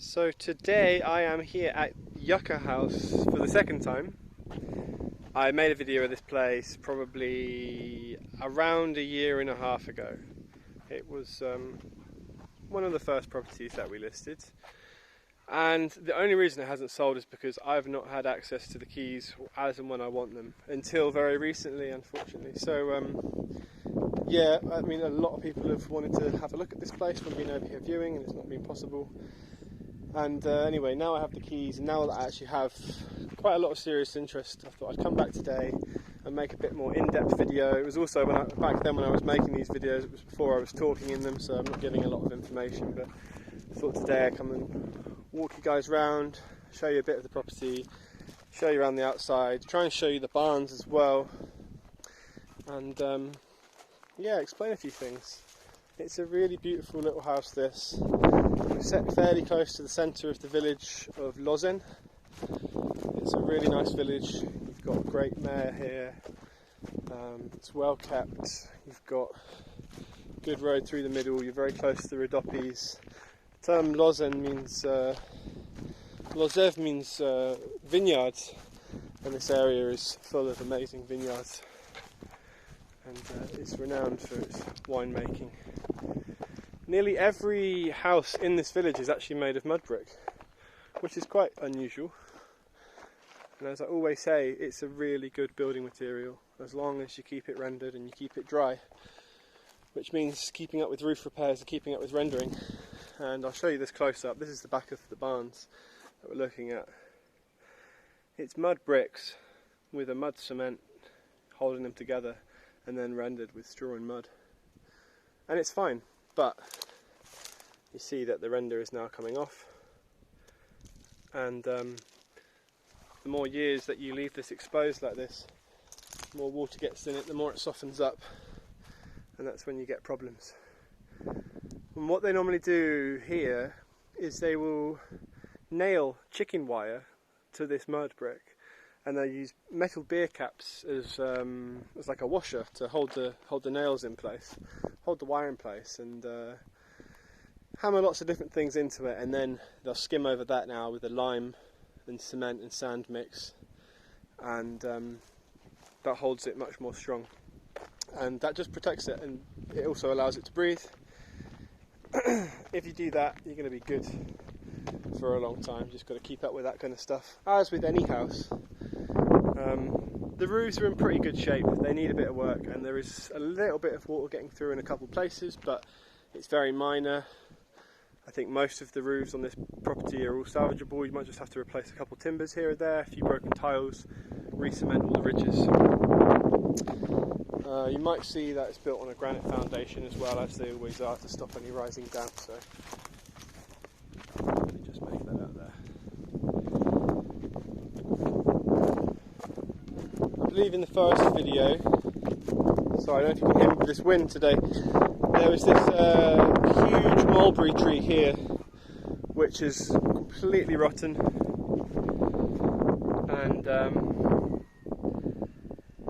So today I am here at Yucca house for the second time. I made a video of this place probably around a year and a half ago. It was one of the first properties that we listed, and the only reason it hasn't sold is because I've not had access to the keys as and when I want them until very recently, unfortunately. So yeah, I mean, a lot of people have wanted to have a look at this place when been over here viewing, and it's not been possible. And anyway, now I have the keys, and now that I actually have quite a lot of serious interest, I thought I'd come back today and make a bit more in-depth video. It was also back then when I was making these videos, it was before I was talking in them, so I'm not giving a lot of information, but I thought today I'd come and walk you guys around, show you a bit of the property, show you around the outside, try and show you the barns as well, and yeah, explain a few things. It's a really beautiful little house, this. We're set fairly close to the centre of the village of Lozen. It's a really nice village. You've got a great mayor here. It's well kept. You've got a good road through the middle. You're very close to the Rhodopes. The term Lozen means Lozev means vineyards, and this area is full of amazing vineyards. And it's renowned for its winemaking. Nearly every house in this village is actually made of mud brick, which is quite unusual. And as I always say, it's a really good building material as long as you keep it rendered and you keep it dry, which means keeping up with roof repairs and keeping up with rendering. And I'll show you this close up. This is the back of the barns that we're looking at. It's mud bricks with a mud cement holding them together, and then rendered with straw and mud. And it's fine, but you see that the render is now coming off, and the more years that you leave this exposed like this, the more water gets in it, the more it softens up, and that's when you get problems. And what they normally do here is they will nail chicken wire to this mud brick, and they use metal beer caps as like a washer to hold the nails in place, hold the wire in place, and hammer lots of different things into it, and then they'll skim over that now with a lime and cement and sand mix, and that holds it much more strong, and that just protects it, and it also allows it to breathe. If you do that, you're going to be good for a long time. Just got to keep up with that kind of stuff, as with any house. The roofs are in pretty good shape. They need a bit of work, and there is a little bit of water getting through in a couple of places, but it's very minor. I think most of the roofs on this property are all salvageable. You might just have to replace a couple of timbers here or there, a few broken tiles, re-cement all the ridges. You might see that it's built on a granite foundation as well, as they always are, to stop any rising damp. So let me just make that out there. I believe in the first video, sorry, I don't know if you can hear me with this wind today, there was this huge mulberry tree here which is completely rotten, and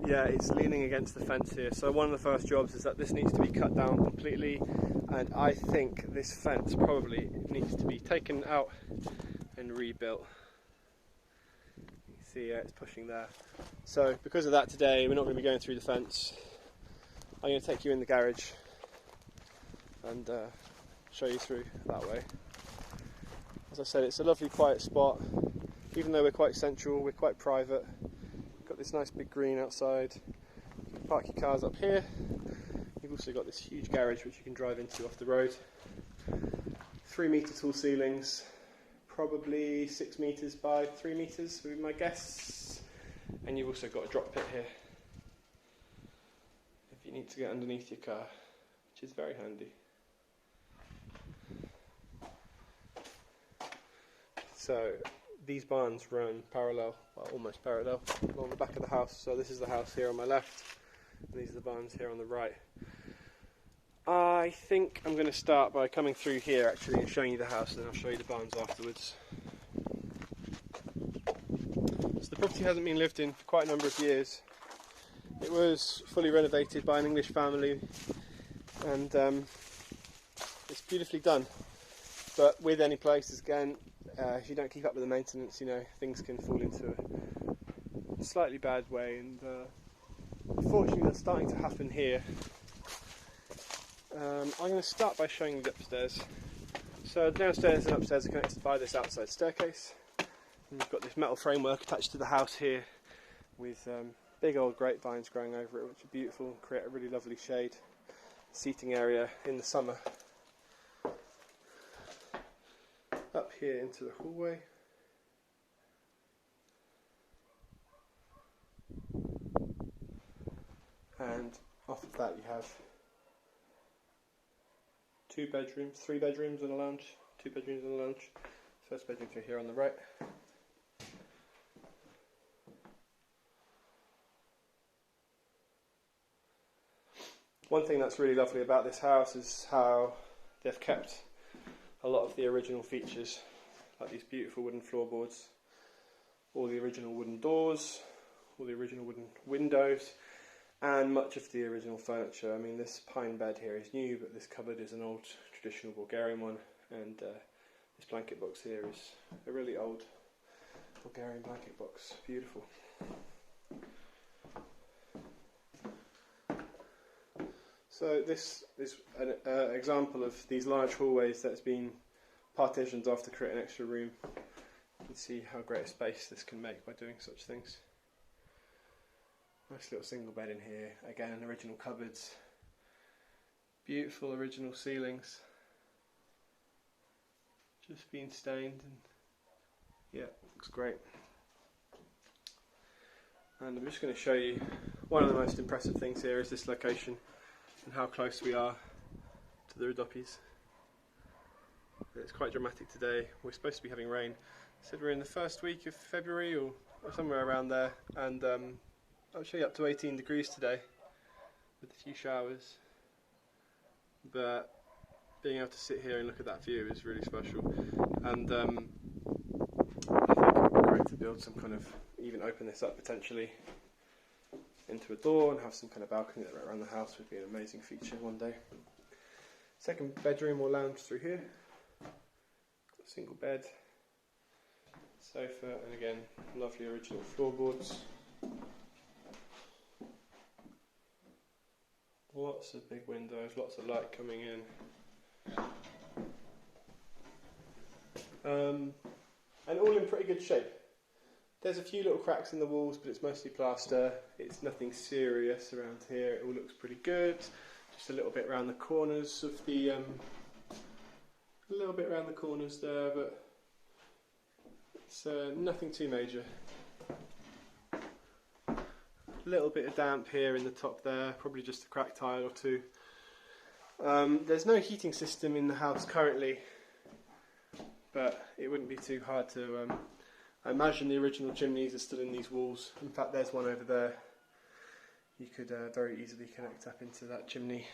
yeah, it's leaning against the fence here. So one of the first jobs is that this needs to be cut down completely, and I think this fence probably needs to be taken out and rebuilt. See, yeah, it's pushing there. So because of that today, we're not going to be going through the fence. I'm going to take you in the garage and show you through that way. As I said, it's a lovely quiet spot. Even though we're quite central, we're quite private. Got this nice big green outside. You can park your cars up here. You've also got this huge garage which you can drive into off the road. 3 metre tall ceilings, probably 6 metres by 3 metres would be my guess. And you've also got a drop pit here if you need to get underneath your car, which is very handy. So these barns run parallel, well, almost parallel, along the back of the house. So this is the house here on my left, and these are the barns here on the right. I think I'm going to start by coming through here actually and showing you the house, and then I'll show you the barns afterwards. So the property hasn't been lived in for quite a number of years. It was fully renovated by an English family, and it's beautifully done. But with any place, again, if you don't keep up with the maintenance, things can fall into a slightly bad way, and unfortunately that's starting to happen here. I'm going to start by showing you the upstairs. So the downstairs and upstairs are connected by this outside staircase. And you've got this metal framework attached to the house here with big old grapevines growing over it, which are beautiful and create a really lovely shade seating area in the summer. Up here into the hallway. And off of that you have 2 bedrooms, 3 bedrooms and a lounge, 2 bedrooms and a lounge. First bedroom through here on the right. One thing that's really lovely about this house is how they've kept a lot of the original features, like these beautiful wooden floorboards, all the original wooden doors, all the original wooden windows, and much of the original furniture. I mean, this pine bed here is new, but this cupboard is an old traditional Bulgarian one, and this blanket box here is a really old Bulgarian blanket box. Beautiful. So this is an example of these large hallways that's been partitioned off to create an extra room. You can see how great a space this can make by doing such things. Nice little single bed in here. Again, original cupboards. Beautiful original ceilings. Just been stained, and yeah, looks great. And I'm just going to show you one of the most impressive things here is this location and how close we are to the Rhodopes. It's quite dramatic today. We're supposed to be having rain. Said we're in the first week of February or somewhere around there, and actually up to 18 degrees today with a few showers. But being able to sit here and look at that view is really special, and I think it would be great to build some kind of, even open this up potentially into a door and have some kind of balcony that right around the house would be an amazing feature one day. Second bedroom or lounge through here. Got a single bed, sofa, and again lovely original floorboards. Lots of big windows, lots of light coming in. And all in pretty good shape. There's a few little cracks in the walls, but it's mostly plaster. It's nothing serious around here. It all looks pretty good. Just a little bit around the corners of the, a little bit around the corners there, but it's nothing too major. A little bit of damp here in the top there, probably just a cracked tile or two. There's no heating system in the house currently, but it wouldn't be too hard to. I imagine the original chimneys are still in these walls. In fact, there's one over there. You could very easily connect up into that chimney.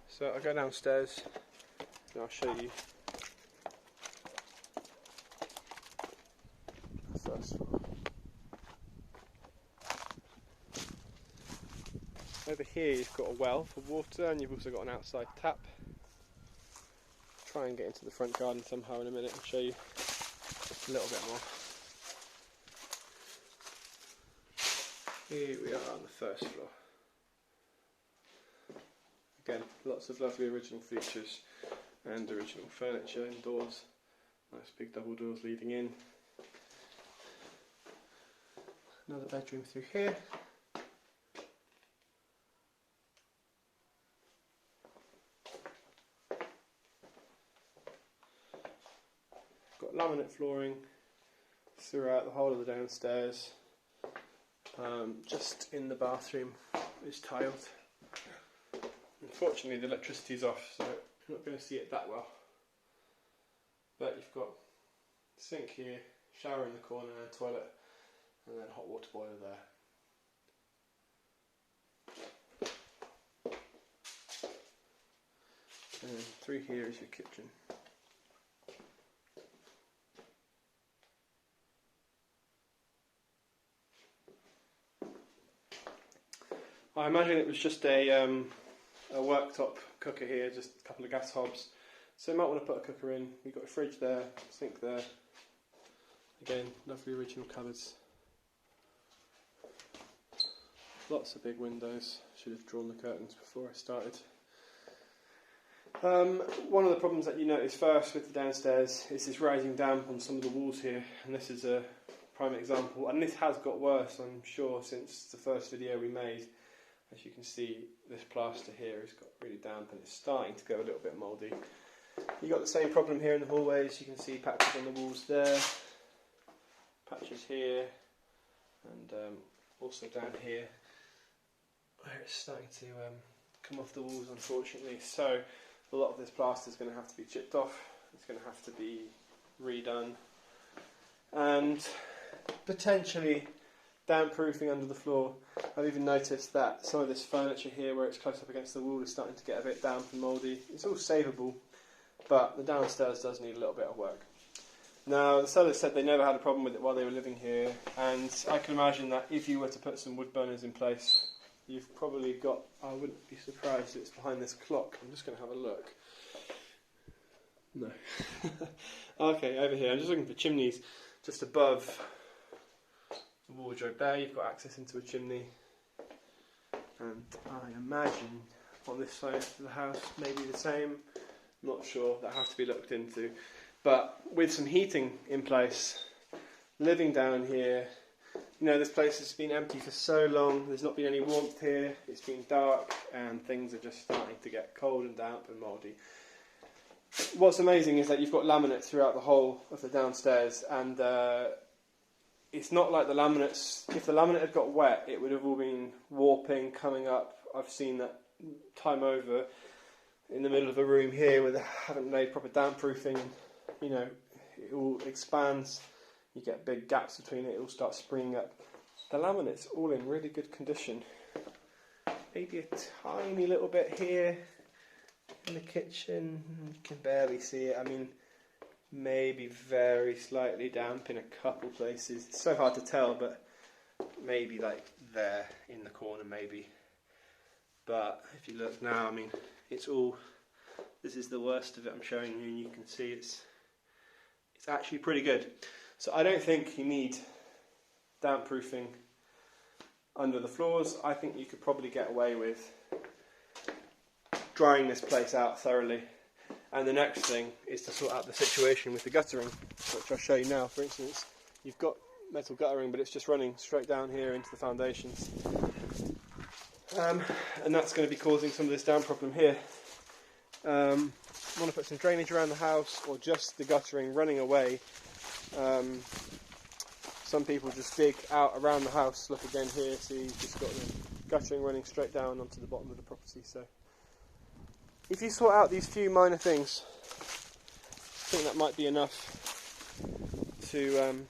So I'll go downstairs and I'll show you the first floor. Over here you've got a well for water, and you've also got an outside tap. Try and get into the front garden somehow in a minute and show you a little bit more. Here we are on the first floor. Again, lots of lovely original features and original furniture and doors. Nice big double doors leading in. Another bedroom through here. Got laminate flooring throughout the whole of the downstairs. Just in the bathroom is tiled. Unfortunately the electricity's off, so you're not going to see it that well. But you've got sink here, shower in the corner, toilet, and then hot water boiler there. And through here is your kitchen. I imagine it was just a a worktop cooker here, just a couple of gas hobs. So you might want to put a cooker in. You've got a fridge there, sink there. Again, lovely original cupboards. Lots of big windows. Should have drawn the curtains before I started. One of the problems that you notice first with the downstairs is this rising damp on some of the walls here, and this is a prime example, and this has got worse, I'm sure, since the first video we made. As you can see, this plaster here has got really damp and it's starting to go a little bit mouldy. You've got the same problem here in the hallways. You can see patches on the walls there, patches here, and also down here where it's starting to come off the walls, unfortunately. So a lot of this plaster is going to have to be chipped off. It's going to have to be redone, and potentially damp proofing under the floor. I've even noticed that some of this furniture here, where it's close up against the wall, is starting to get a bit damp and mouldy. It's all savable, but the downstairs does need a little bit of work. Now, the sellers said they never had a problem with it while they were living here, and I can imagine that if you were to put some wood burners in place, you've probably got, I wouldn't be surprised if it's behind this clock. I'm just going to have a look. No. Okay, over here, I'm just looking for chimneys just above the wardrobe there. You've got access into a chimney, and I imagine on this side of the house maybe the same. Not sure, that has to be looked into. But with some heating in place, living down here, you know, this place has been empty for so long, there's not been any warmth here, it's been dark, and things are just starting to get cold and damp and mouldy. What's amazing is that you've got laminate throughout the whole of the downstairs, and it's not like the laminates, if the laminate had got wet, it would have all been warping, coming up. I've seen that time over in the middle of a room here where they haven't made proper damp proofing. You know, it all expands, you get big gaps between it, it all starts springing up. The laminate's all in really good condition. Maybe a tiny little bit here in the kitchen, you can barely see it. I mean, maybe very slightly damp in a couple places. It's so hard to tell, but maybe like there in the corner maybe. But if you look now, I mean, it's all, this is the worst of it I'm showing you, and you can see it's actually pretty good. So I don't think you need damp proofing under the floors. I think you could probably get away with drying this place out thoroughly. And the next thing is to sort out the situation with the guttering, which I'll show you now. For instance, you've got metal guttering, but it's just running straight down here into the foundations. And that's going to be causing some of this damp problem here. Want to put some drainage around the house, or just the guttering running away. Some people just dig out around the house. Look again here, see you've just got the guttering running straight down onto the bottom of the property. So if you sort out these few minor things, I think that might be enough to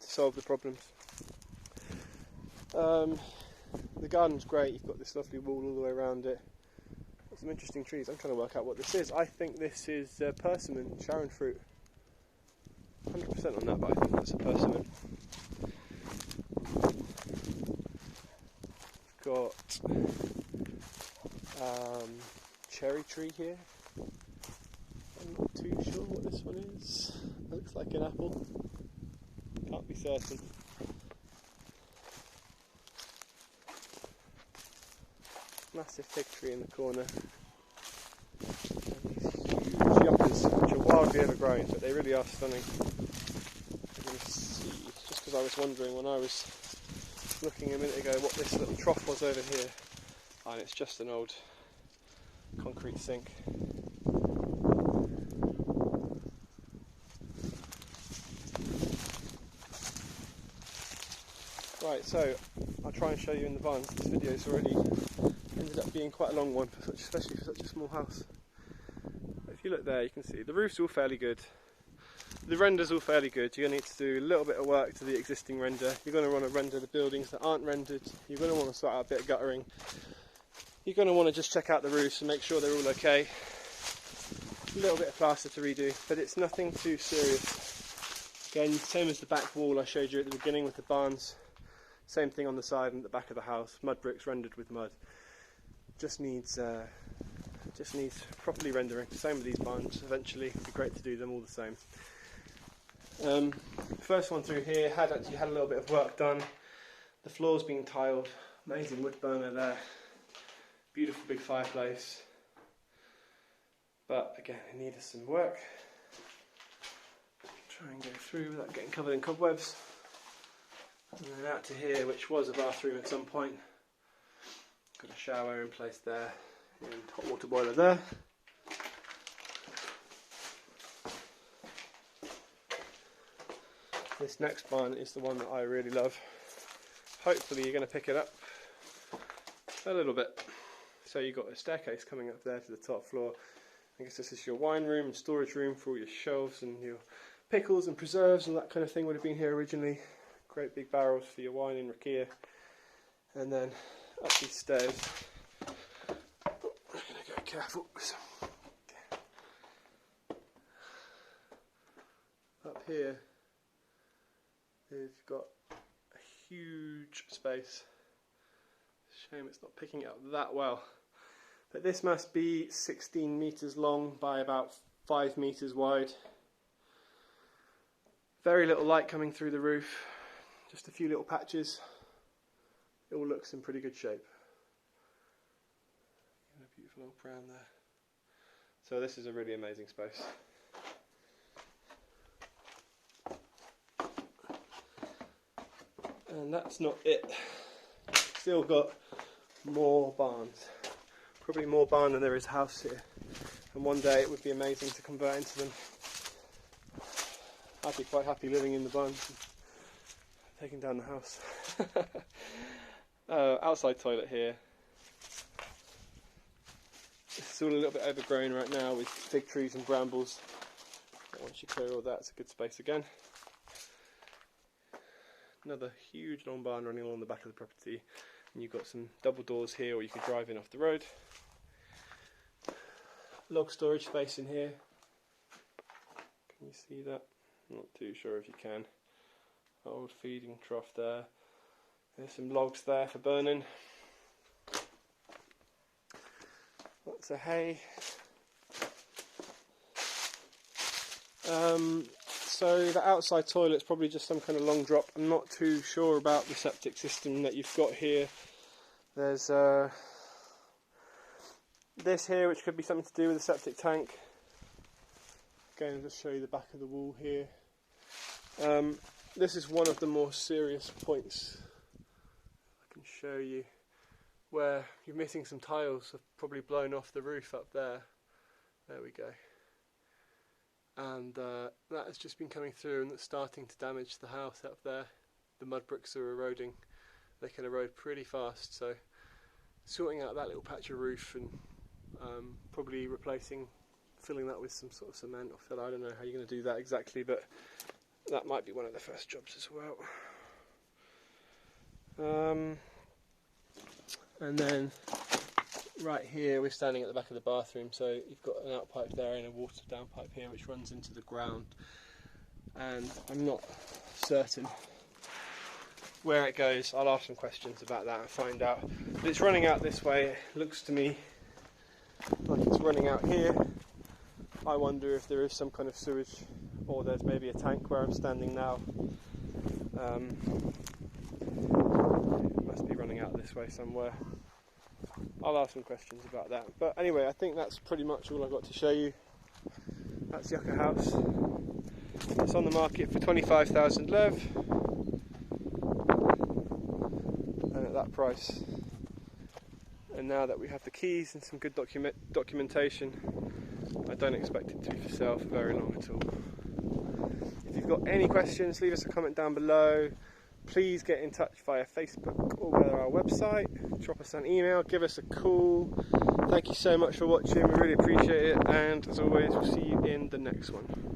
solve the problems. The garden's great, you've got this lovely wall all the way around it. There's some interesting trees. I'm trying to work out what this is. I think this is persimmon, Sharon fruit. 100% on that, but I think that's a persimmon. We've got cherry tree here. I'm not too sure what this one is. It looks like an apple. Can't be certain. Massive fig tree in the corner. And these huge yuccas, which are wildly overgrown, but they really are stunning. You're going to see, just because I was wondering when I was looking a minute ago what this little trough was over here, and it's just an old concrete sink. Right, so I'll try and show you in the barn. This video's already ended up being quite a long one, especially for such a small house. If you look there, you can see the roof's all fairly good. The render's all fairly good. You're going to need to do a little bit of work to the existing render. You're going to want to render the buildings that aren't rendered. You're going to want to sort out a bit of guttering. You're going to want to just check out the roofs and make sure they're all okay. A little bit of plaster to redo, but it's nothing too serious. Again, same as the back wall I showed you at the beginning with the barns. Same thing on the side and the back of the house. Mud bricks rendered with mud. just needs properly rendering. Same with these barns. Eventually, it'd be great to do them all the same. First one through here actually had a little bit of work done. The floor's been tiled. Amazing wood burner there. Beautiful big fireplace. But again, it needed some work. Try and go through without getting covered in cobwebs. And then out to here, which was a bathroom at some point. Got a shower in place there, and hot water boiler there. This next barn is the one that I really love. Hopefully you're going to pick it up a little bit. So you've got a staircase coming up there to the top floor. I guess this is your wine room and storage room for all your shelves and your pickles and preserves and that kind of thing would have been here originally. Great big barrels for your wine and rakia. And then up these stairs. I'm going to go careful. Okay. Up here, you've got a huge space. Shame it's not picking it up that well. But this must be 16 metres long by about 5 metres wide. Very little light coming through the roof, just a few little patches. It all looks in pretty good shape. And a beautiful old crown there. So this is a really amazing space. And that's not it. Still got more barns. Probably more barn than there is house here. And one day it would be amazing to convert into them. I'd be quite happy living in the barns and taking down the house. Outside toilet here. It's all a little bit overgrown right now with fig trees and brambles. But once you clear all that, it's a good space again. Another huge long barn running along the back of the property. And you've got some double doors here, or you could drive in off the road. Log storage space in here. Can you see that? I'm not too sure if you can. Old feeding trough there. There's some logs there for burning. Lots of hay. So the outside toilet's probably just some kind of long drop. I'm not too sure about the septic system that you've got here. There's this here, which could be something to do with the septic tank. Again, I'll just show you the back of the wall here. This is one of the more serious points. I can show you where you're missing some tiles have probably blown off the roof up there. There we go. And that has just been coming through and it's starting to damage the house up there. The mud bricks are eroding. They can erode pretty fast, so sorting out that little patch of roof and probably filling that with some sort of cement or fill. I don't know how you're going to do that exactly, but that might be one of the first jobs as well. And then right here we're standing at the back of the bathroom, so you've got an outpipe there and a water downpipe here which runs into the ground, and I'm not certain where it goes. I'll ask some questions about that and find out. But it's running out this way. It looks to me like it's running out here. I wonder if there is some kind of sewage, or there's maybe a tank where I'm standing now. It must be running out this way somewhere. I'll ask some questions about that. But anyway, I think that's pretty much all I've got to show you. That's Yucca House. It's on the market for 25,000 lev. And at that price. And now that we have the keys and some good documentation, I don't expect it to be for sale for very long at all. If you've got any questions, leave us a comment down below. Please get in touch via Facebook or via our website. Drop us an email, give us a call. Thank you so much for watching, we really appreciate it, and as always we'll see you in the next one.